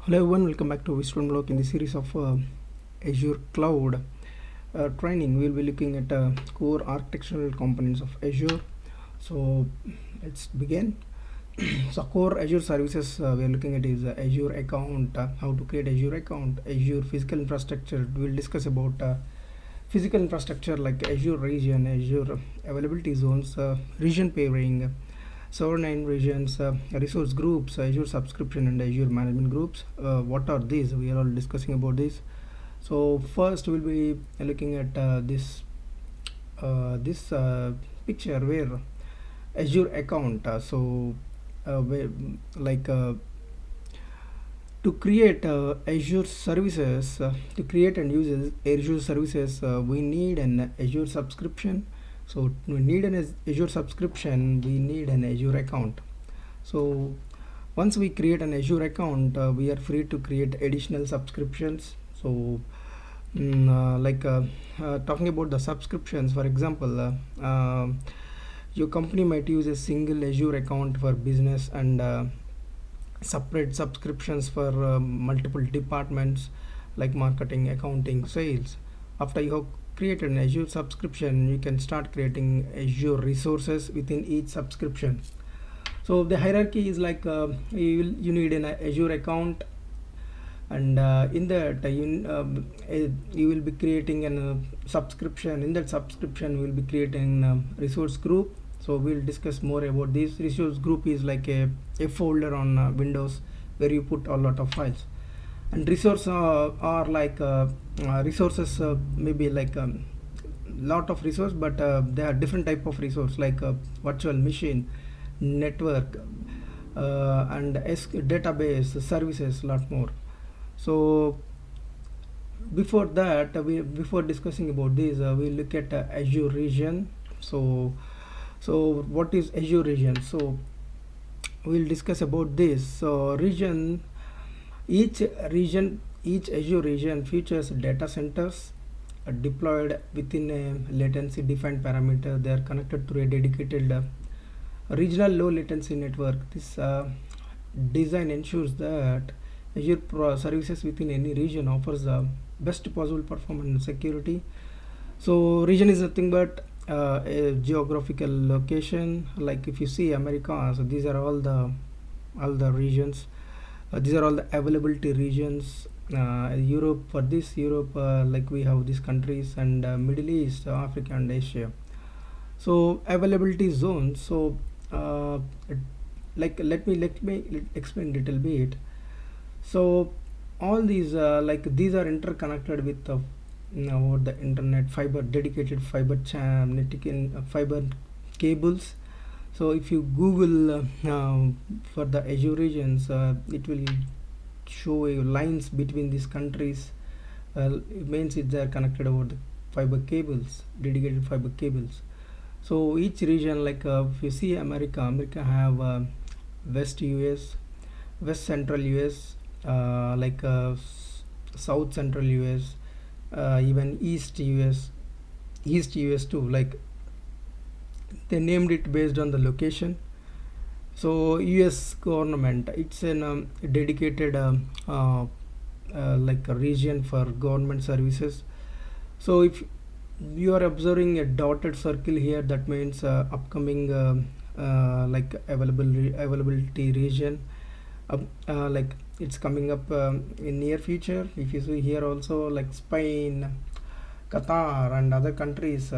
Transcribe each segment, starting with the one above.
Hello everyone, welcome back to Wisdom Block. In the series of Azure Cloud training, we'll be looking at core architectural components of Azure. So let's begin. So core Azure services we are looking at is Azure account, how to create Azure account, Azure physical infrastructure. We'll discuss about physical infrastructure like Azure region, Azure availability zones, region pairing, server name regions, resource groups, Azure subscription and Azure management groups. What are these? We are all discussing about this. So first we'll be looking at this picture where Azure account. Where, like to create Azure services, to create and use Azure services, we need an Azure subscription. So we need an Azure subscription, we need an Azure account. So once we create an Azure account, we are free to create additional subscriptions. So talking about the subscriptions, for example, your company might use a single Azure account for business and separate subscriptions for multiple departments like marketing, accounting, sales. After you have created an Azure subscription, you can start creating Azure resources within each subscription. So the hierarchy is like you need an Azure account, and in that you will be creating a subscription. In that subscription, we will be creating a resource group. So we'll discuss more about this. Resource group is like a folder on Windows where you put a lot of files. And resource are like resources, maybe like lot of resource, but there are different type of resource like virtual machine, network, and database services, lot more. So before discussing about this, we look at Azure region. So what is Azure region? So we'll discuss about this. So each Azure region features data centers deployed within a latency defined parameter. They are connected through a dedicated regional low latency network. This design ensures that Azure services within any region offers the best possible performance and security. So region is nothing but a geographical location. Like if you see America, so these are all the regions. These are all the availability regions. Europe, for this Europe, like we have these countries, and Middle East, Africa and Asia. So availability zones. So let me explain little bit. So all these these are interconnected with over the internet, fiber, dedicated fiber fiber cables. So if you Google for the Azure regions, it will show you lines between these countries. It means they are connected over the fiber cables, dedicated fiber cables. So each region, like if you see America have West US, West Central US, South Central US, even East US too. Like they named it based on the location. So US government, it's an dedicated like a region for government services. So if you are observing a dotted circle here, that means upcoming like availability region, like it's coming up in near future. If you see here also, like Spain, Qatar and other countries,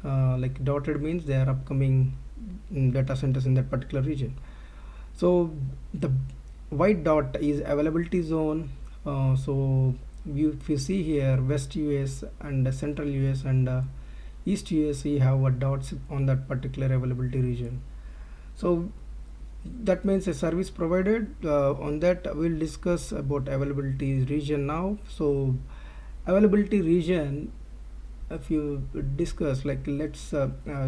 like dotted means they are upcoming data centers in that particular region. So the white dot is availability zone. So if you see here, West US and Central US and East US, we have dots on that particular availability region. So that means a service provided. On that we'll discuss about availability region now. So availability region, if you discuss, like let's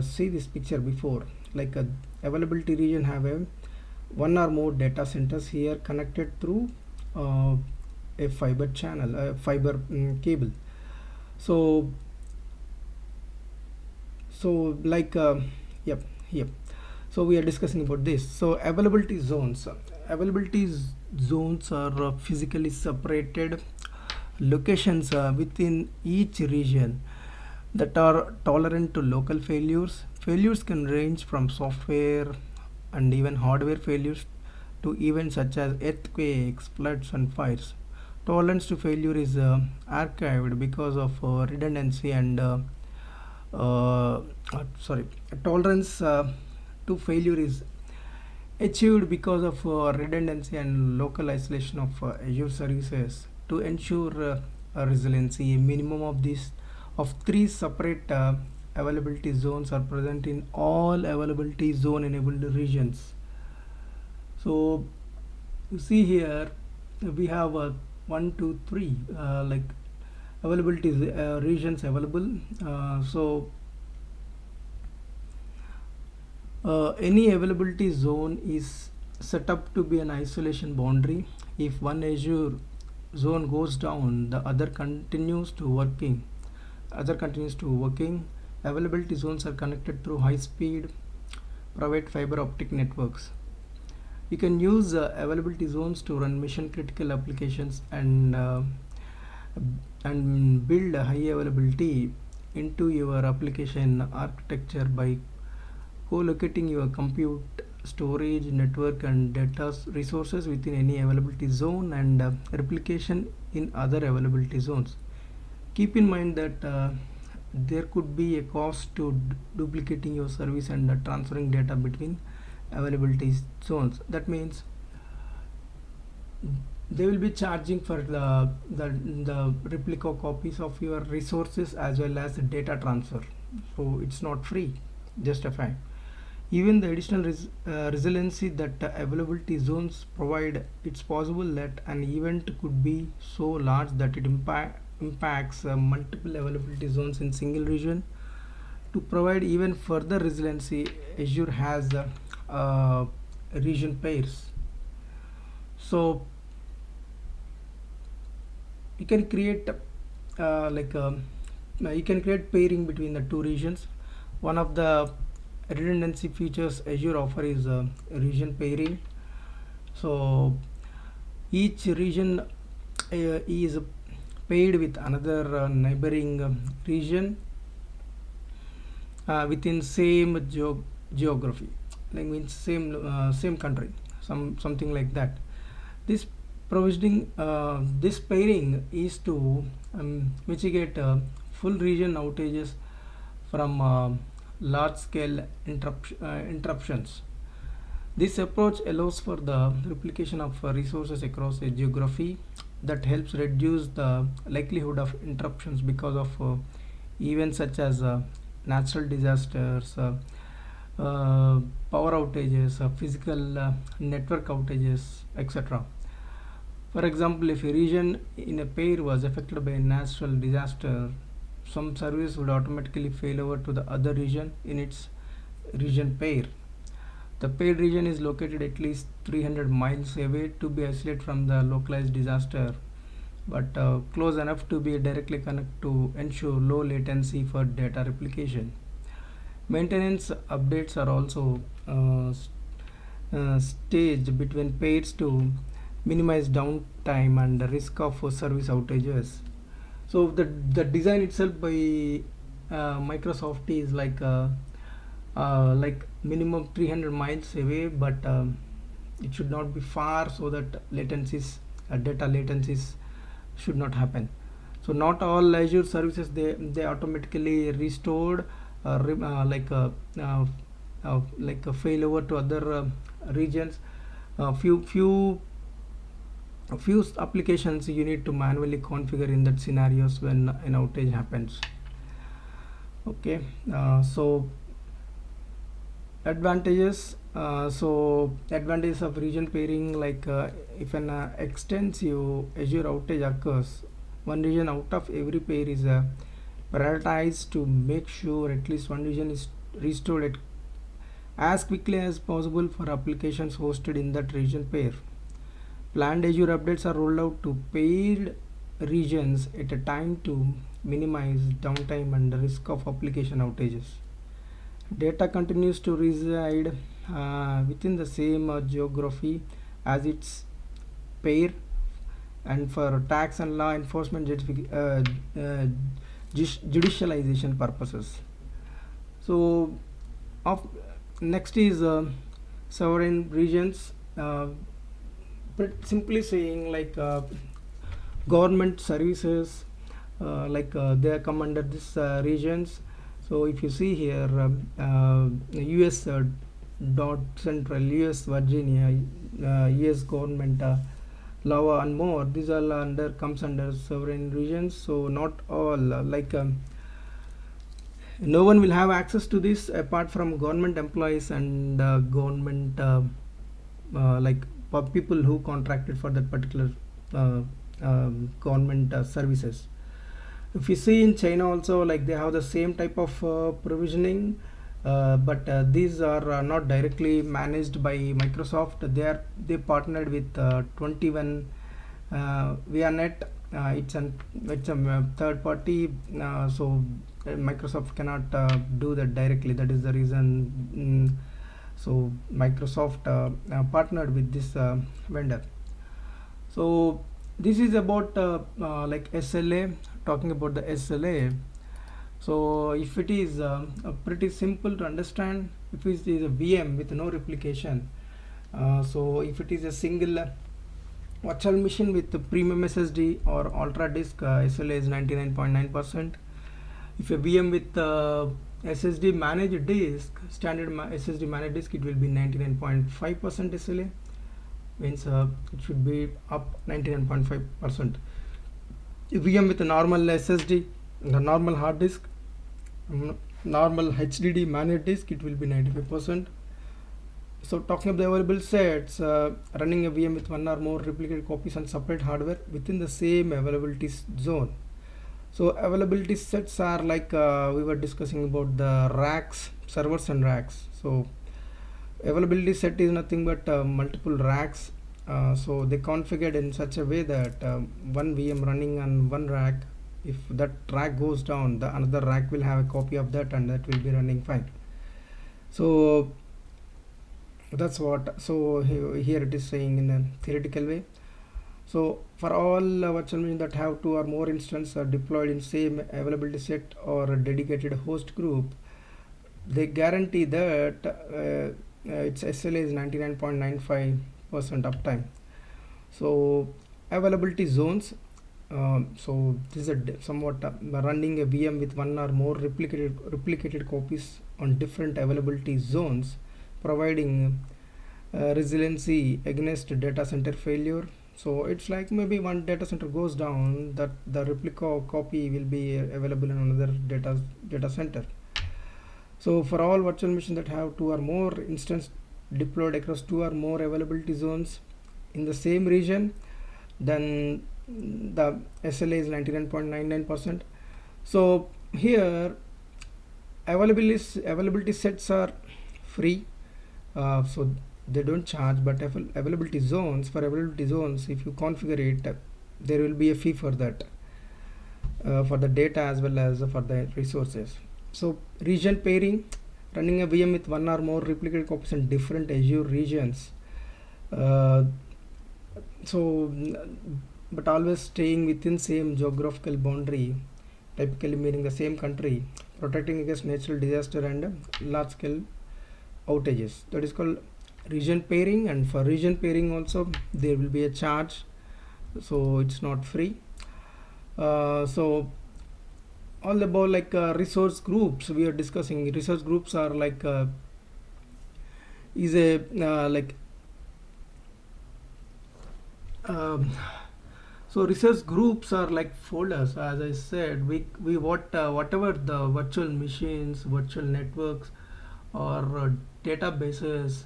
see this picture before. Like availability region have a one or more data centers here connected through a fiber channel, a fiber cable. So like yep. So we are discussing about this. So availability zones. Availability zones are physically separated locations within each region that are tolerant to local failures. Failures can range from software and even hardware failures to events such as earthquakes, floods, and fires. Tolerance to failure is archived because of redundancy and uh, sorry, tolerance to failure is achieved because of redundancy and local isolation of Azure services to ensure resiliency. A minimum of these of three separate availability zones are present in all availability zone enabled regions. So you see here we have one, two, three like availability regions available. Any availability zone is set up to be an isolation boundary. If one Azure zone goes down, the other continues to working. Availability zones are connected through high-speed private fiber optic networks. You can use availability zones to run mission critical applications and build a high availability into your application architecture by co-locating your compute, storage, network, and data resources within any availability zone and replication in other availability zones. Keep in mind that there could be a cost to duplicating your service and transferring data between availability zones. That means they will be charging for the replica copies of your resources as well as data transfer. So it's not free, just a fact. Even the additional resiliency that availability zones provide, it's possible that an event could be so large that it impacts multiple availability zones in single region. To provide even further resiliency, Azure has region pairs. So you can create you can create pairing between the two regions. One of the redundancy features Azure offer is region pairing. So each region is paired with another neighboring region within same geography, like means same country, something like that. This this pairing is to mitigate full region outages from large scale interruptions. This approach allows for the replication of resources across a geography that helps reduce the likelihood of interruptions because of events such as natural disasters, power outages, physical network outages, etc. For example, if a region in a pair was affected by a natural disaster, some service would automatically fail over to the other region in its region pair. The paired region is located at least 300 miles away to be isolated from the localized disaster, but close enough to be directly connected to ensure low latency for data replication. Maintenance updates are also staged between pairs to minimize downtime and the risk of service outages. So the design itself by Microsoft is like minimum 300 miles away, but it should not be far so that data latencies should not happen. So not all Azure services they automatically restored like a failover to other regions. Few applications you need to manually configure in that scenarios when an outage happens. Okay, so advantages. Advantages of region pairing, like if an extensive Azure outage occurs, one region out of every pair is prioritized to make sure at least one region is restored as quickly as possible for applications hosted in that region pair. Planned Azure updates are rolled out to paired regions at a time to minimize downtime and the risk of application outages. Data continues to reside within the same geography as its pair, and for tax and law enforcement judicialization purposes. So of next is sovereign regions, simply saying like government services, they come under this regions. So if you see here, US dot central, US Virginia, US government, Lava and more, these all under comes under sovereign regions. So not all no one will have access to this apart from government employees and government people who contracted for that particular government services. If you see in China also, like they have the same type of provisioning, but these are not directly managed by Microsoft. They partnered with 21 ViaNet. It's a third party, so Microsoft cannot do that directly. That is the reason. So Microsoft partnered with this vendor. So this is about like SLA. Talking about the SLA, so if it is pretty simple to understand, if it is a VM with no replication, so if it is a single virtual machine with the premium SSD or ultra disk, SLA is 99.9%. If a VM with SSD managed disk, standard SSD managed disk, it will be 99.5% SLA, means it should be up 99.5%. VM with a normal SSD, the normal hard disk, normal HDD managed disk, it will be 95%. So talking of the available sets, running a VM with one or more replicated copies on separate hardware within the same availability zone. So availability sets are like we were discussing about the racks, servers and racks. So availability set is nothing but multiple racks. So they configured in such a way that one VM running on one rack, if that rack goes down, the another rack will have a copy of that and that will be running fine. So that's what. So here it is saying in a theoretical way. So for all virtual machines that have two or more instances are deployed in same availability set or a dedicated host group, they guarantee that its SLA is 99.95% uptime. So availability zones, so this is somewhat running a VM with one or more replicated copies on different availability zones, providing resiliency against data center failure. So it's like maybe one data center goes down, that the replica copy will be available in another data center. So for all virtual machines that have two or more instances deployed across two or more availability zones in the same region, then the SLA is 99.99%. So here availability sets are free, so they don't charge, but availability zones, for availability zones, if you configure it, there will be a fee for that, for the data as well as for the resources. So region pairing, running a VM with one or more replicated copies in different Azure regions, so but always staying within same geographical boundary, typically meaning the same country, protecting against natural disaster and large scale outages. That is called region pairing. And for region pairing also there will be a charge, so it's not free. So all about like resource groups we are discussing. Resource groups are like is a so resource groups are like folders. As I said, we whatever the virtual machines, virtual networks or databases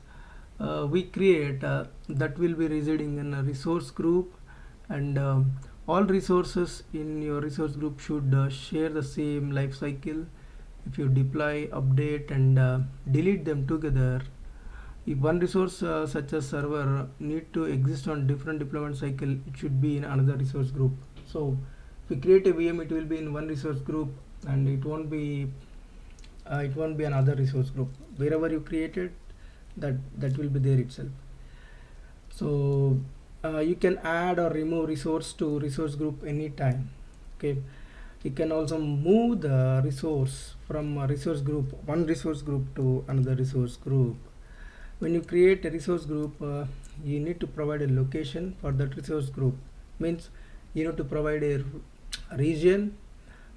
we create, that will be residing in a resource group, and all resources in your resource group should share the same life cycle. If you deploy, update and delete them together, if one resource such as server need to exist on different deployment cycle, it should be in another resource group. So if you create a VM, it will be in one resource group and it won't be another resource group. Wherever you created, that will be there itself. So you can add or remove resource to resource group anytime. Okay, you can also move the resource from a resource group, one resource group to another resource group. When you create a resource group, you need to provide a location for that resource group. Means you need to provide a region.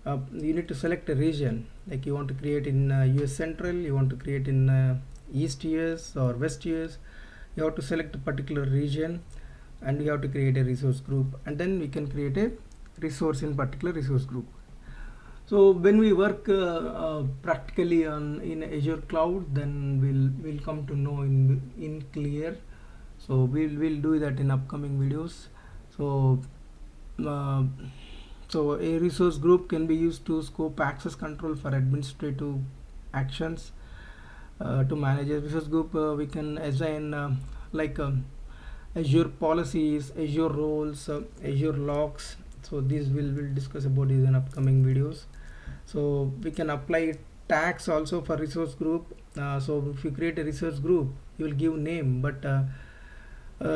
You need to select a region, like you want to create in US Central, you want to create in East US or West US. You have to select a particular region and you have to create a resource group, and then we can create a resource in particular resource group. So when we work practically on in Azure cloud, then we'll come to know in clear. So we'll do that in upcoming videos. So uh, so a resource group can be used to scope access control for administrative actions. To manage a resource group, we can assign like Azure policies, Azure roles, Azure logs. So these will discuss about these in upcoming videos. So we can apply tags also for resource group. So if you create a resource group, you will give name, but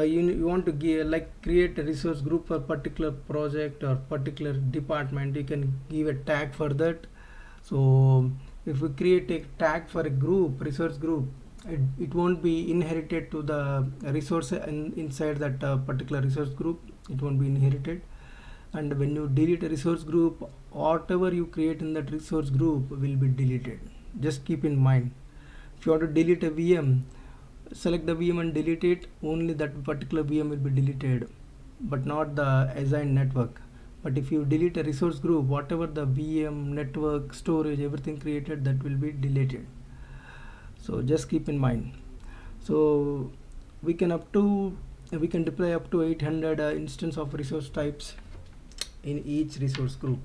you want to give, like, create a resource group for particular project or particular department, you can give a tag for that. So if we create a tag for a group, resource group, it won't be inherited to the resource inside that particular resource group. It won't be inherited. And when you delete a resource group, whatever you create in that resource group will be deleted. Just keep in mind, if you want to delete a VM, select the VM and delete it, only that particular VM will be deleted, but not the assigned network. But if you delete a resource group, whatever the VM, network, storage, everything created, that will be deleted. So just keep in mind. So we can deploy up to 800 instance of resource types in each resource group.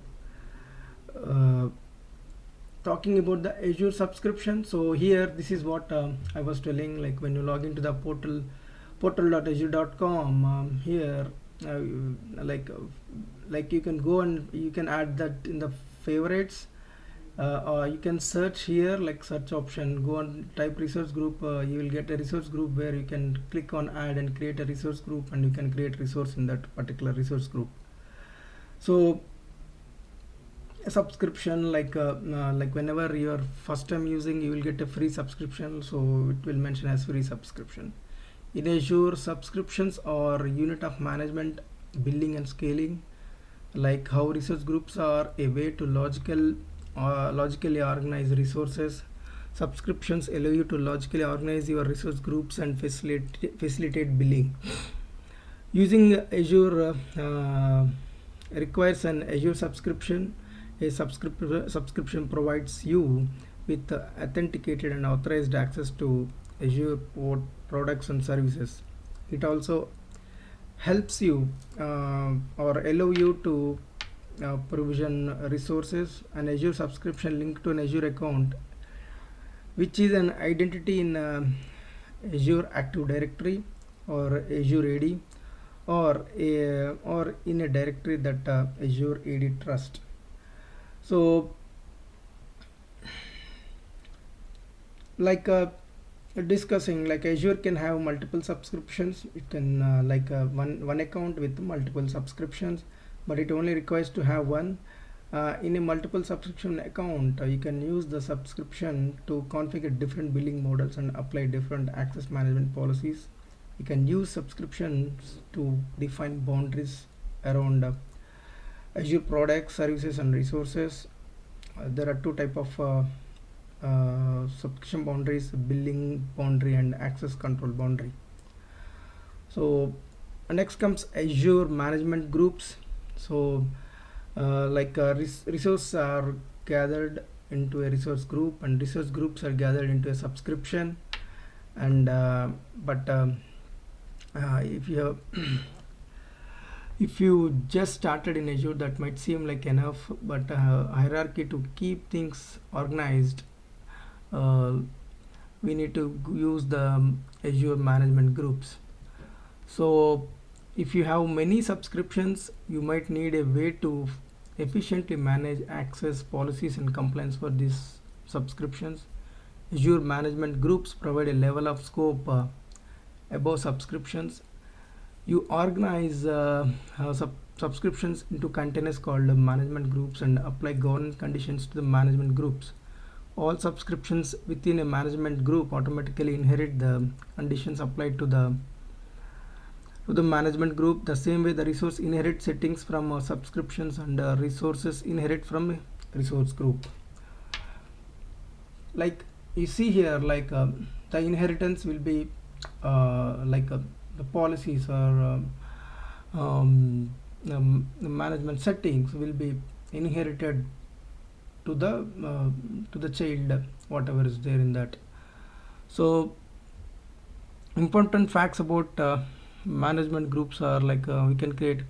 Talking about the Azure subscription, so here this is what I was telling, like when you log into the portal.azure.com, here like you can go and you can add that in the favorites, or you can search here, like search option, go and type resource group, you will get a resource group where you can click on add and create a resource group, and you can create resource in that particular resource group. So a subscription, like whenever you are first time using, you will get a free subscription, so it will mention as free subscription. In Azure, subscriptions are unit of management, building and scaling. Like how resource groups are a way to logically organize resources, subscriptions allow you to logically organize your resource groups and facilitate billing. Using Azure requires an Azure subscription. A subscription provides you with authenticated and authorized access to Azure products and services. It also helps you or allow you to provision resources. An Azure subscription linked to an Azure account, which is an identity in Azure Active Directory or Azure AD, or in a directory that Azure AD trust. So like discussing, like Azure can have multiple subscriptions. It can one account with multiple subscriptions, but it only requires to have one. In a multiple subscription account, you can use the subscription to configure different billing models and apply different access management policies. You can use subscriptions to define boundaries around Azure products, services and resources. There are two type of subscription boundaries: billing boundary and access control boundary. So next comes Azure management groups. So resources are gathered into a resource group, and resource groups are gathered into a subscription. And if you have if you just started in Azure, that might seem like enough, but hierarchy to keep things organized, we need to use the Azure management groups. So if you have many subscriptions, you might need a way to efficiently manage access, policies and compliance for these subscriptions. Azure management groups provide a level of scope above subscriptions. You organize subscriptions into containers called management groups and apply governance conditions to the management groups. All subscriptions within a management group automatically inherit the conditions applied to the management group, the same way the resource inherit settings from subscriptions, and resources inherit from a resource group. Like you see here, like the inheritance will be the policies or the management settings will be inherited to the child, whatever is there in that. So important facts about management groups are like we can create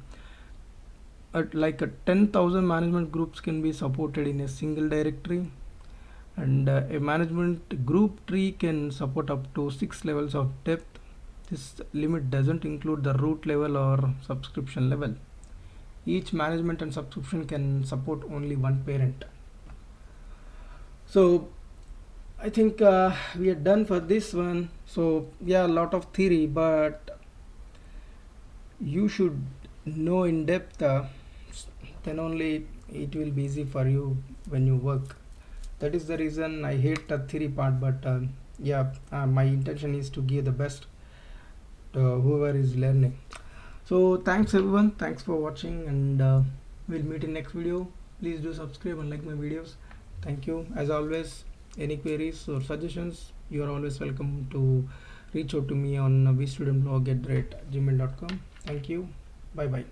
like a 10,000 management groups can be supported in a single directory, and a management group tree can support up to 6 levels of depth. This limit doesn't include the root level or subscription level. Each management and subscription can support only one parent. So I think we are done for this one. So yeah, a lot of theory, but you should know in depth, then only it will be easy for you when you work. That is the reason I hate the theory part, but yeah, my intention is to give the best to whoever is learning. So thanks everyone, thanks for watching, and we'll meet in next video. Please do subscribe and like my videos. Thank you. As always, any queries or suggestions, you are always welcome to reach out to me on vstudentblog@gmail.com. Thank you. Bye bye.